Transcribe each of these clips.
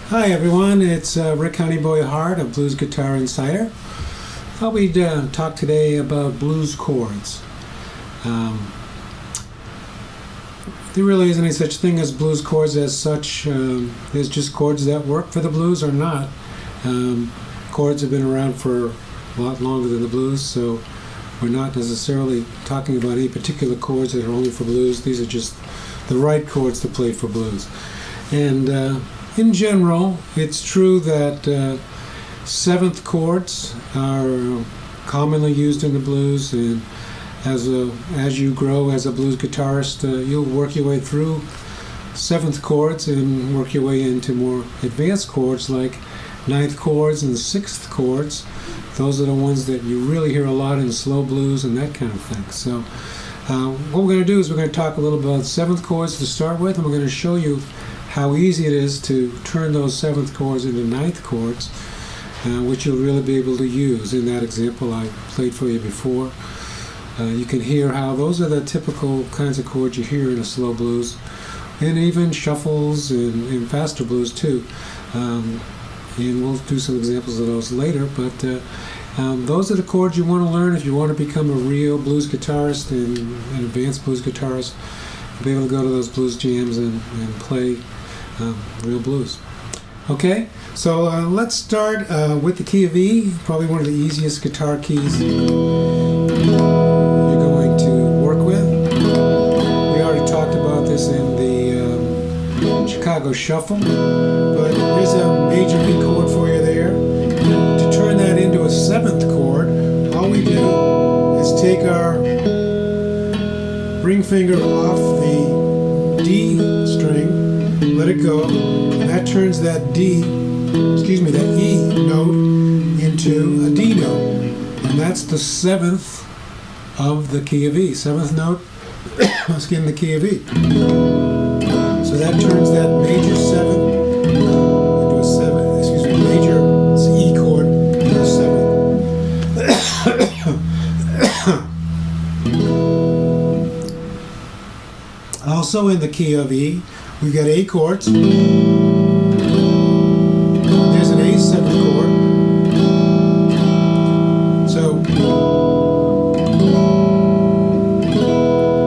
Hi everyone, it's Rick Honeyboy Hart of Blues Guitar Insider. Thought we'd talk today about blues chords. There really isn't any such thing as blues chords as such. There's just chords that work for the blues or not. Chords have been around for a lot longer than the blues, so we're not necessarily talking about any particular chords that are only for blues. These are just the right chords to play for blues. And in general, it's true that seventh chords are commonly used in the blues, and as you grow as a blues guitarist, you'll work your way through seventh chords and work your way into more advanced chords like ninth chords and sixth chords. Those are the ones that you really hear a lot in slow blues and that kind of thing. So what we're going to do is we're going to talk a little about seventh chords to start with, and we're going to show you how easy it is to turn those seventh chords into ninth chords, which you'll really be able to use. In that example I played for you before, you can hear how those are the typical kinds of chords you hear in a slow blues, and even shuffles and faster blues too. And we'll do some examples of those later, but those are the chords you want to learn if you want to become a real blues guitarist and an advanced blues guitarist, be able to go to those blues jams and play real blues. Okay, so let's start with the key of E, probably one of the easiest guitar keys you're going to work with. We already talked about this in the Chicago Shuffle, but there's a major E chord for you there. To turn that into a seventh chord, all we do is take our ring finger off the D string, let it go, and that turns that E note into a D note, and that's the seventh of the key of E. Seventh note, in the key of E. So that turns that major seventh into a major E chord into a seventh. Also in the key of E, we've got A chords. There's an A seventh chord. So you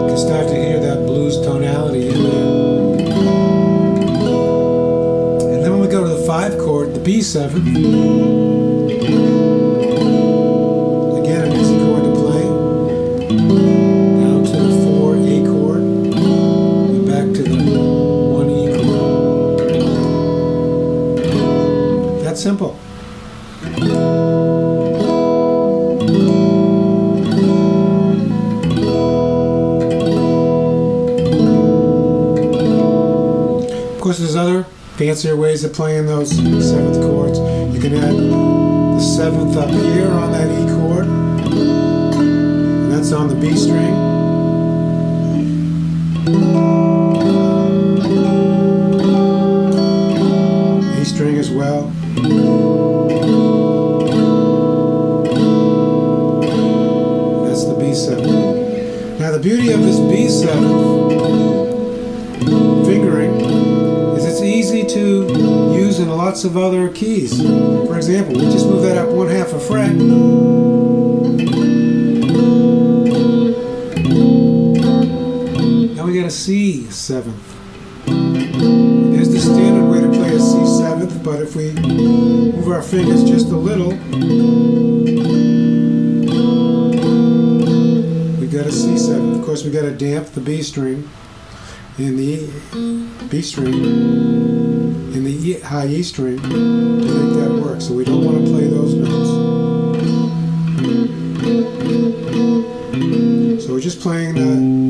can start to hear that blues tonality in there. And then when we go to the 5 chord, the B seventh, again an easy chord to play. Down to the 4 A chord. To the 1 E chord. That's simple. Of course, there's other fancier ways of playing those seventh chords. You can add the seventh up here on that E chord, and that's on the B string. String as well. That's the B7. Now the beauty of this B7 fingering is it's easy to use in lots of other keys. For example, we just move that up 1/2 a fret. Now we got a C7. There's the standard way to play a C7th, but if we move our fingers just a little, we got a C7. Of course, we got to damp the B string in the B string in the high E string to make that work. So we don't want to play those notes. So we're just playing the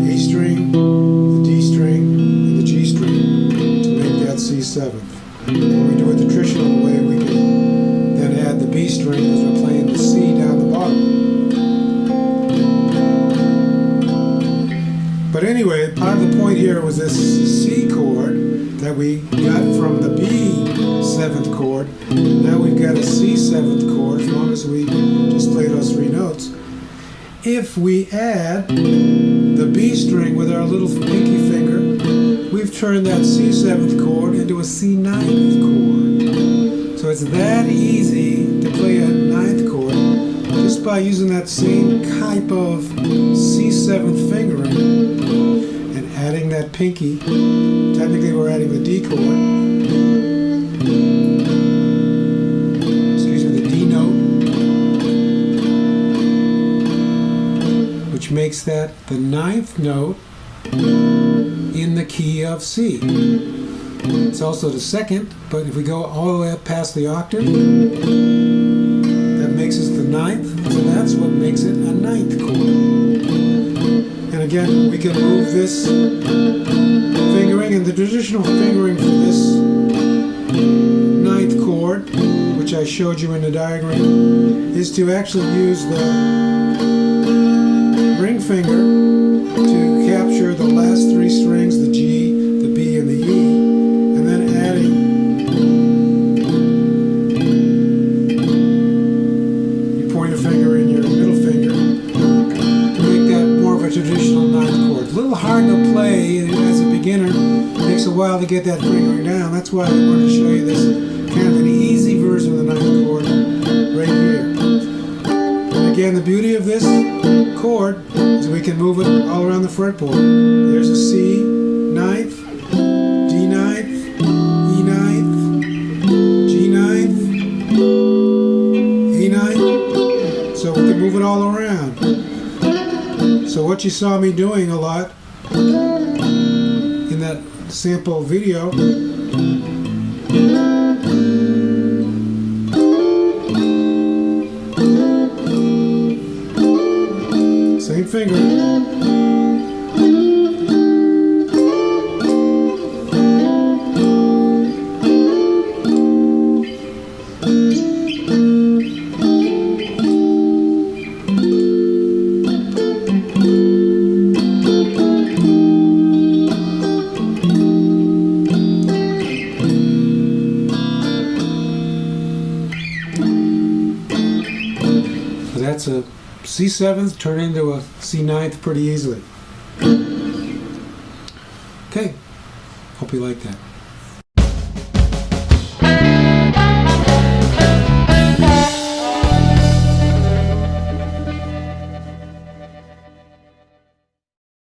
A string, the D string, and the G string to make that C7. When we do it the traditional way, we can then add the B string as we're playing the C down the bottom. But anyway, part of the point here was this C chord that we got from the B 7th chord. Now we've got a C 7th chord as long as we just play those 3 notes. If we add the B string with our little pinky finger, we've turned that C7th chord into a C9th chord. So it's that easy to play a 9th chord just by using that same type of C7th fingering and adding that pinky. Technically we're adding the D chord. Excuse me, the D note, which makes that the 9th note in the key of C. It's also the 2nd, but if we go all the way up past the octave, that makes us the 9th, so that's what makes it a 9th chord. And again, we can move this fingering, and the traditional fingering for this 9th chord, which I showed you in the diagram, is to actually use the ring finger to capture the last 3 strings, the G, the B, and the E, and then adding your pointer finger and your middle finger to make that more of a traditional 9th chord. A little hard to play as a beginner. It takes a while to get that fingering down. That's why I wanted to show you this kind of an easy version of the 9th chord right here. And again, the beauty of this chord is we can move it all around the fretboard. There's a C, 9th, D 9th, E 9th, G 9th, A 9th. So we can move it all around. So what you saw me doing a lot in that sample video same finger. So that's a C7th turned into a C9th pretty easily. Okay, hope you like that.